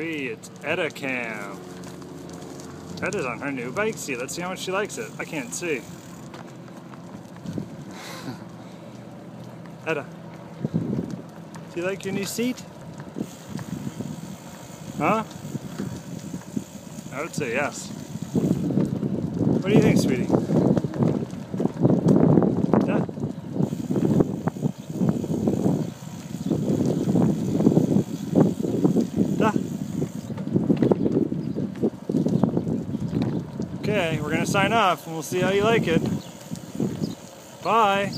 3, it's Edda Cam. Edda's on her new bike seat. Let's see how much she likes it. I can't see. Edda, do you like your new seat? Huh? I would say yes. What do you think, sweetie? Yeah? Yeah? Okay, we're gonna sign off and we'll see how you like it. Bye!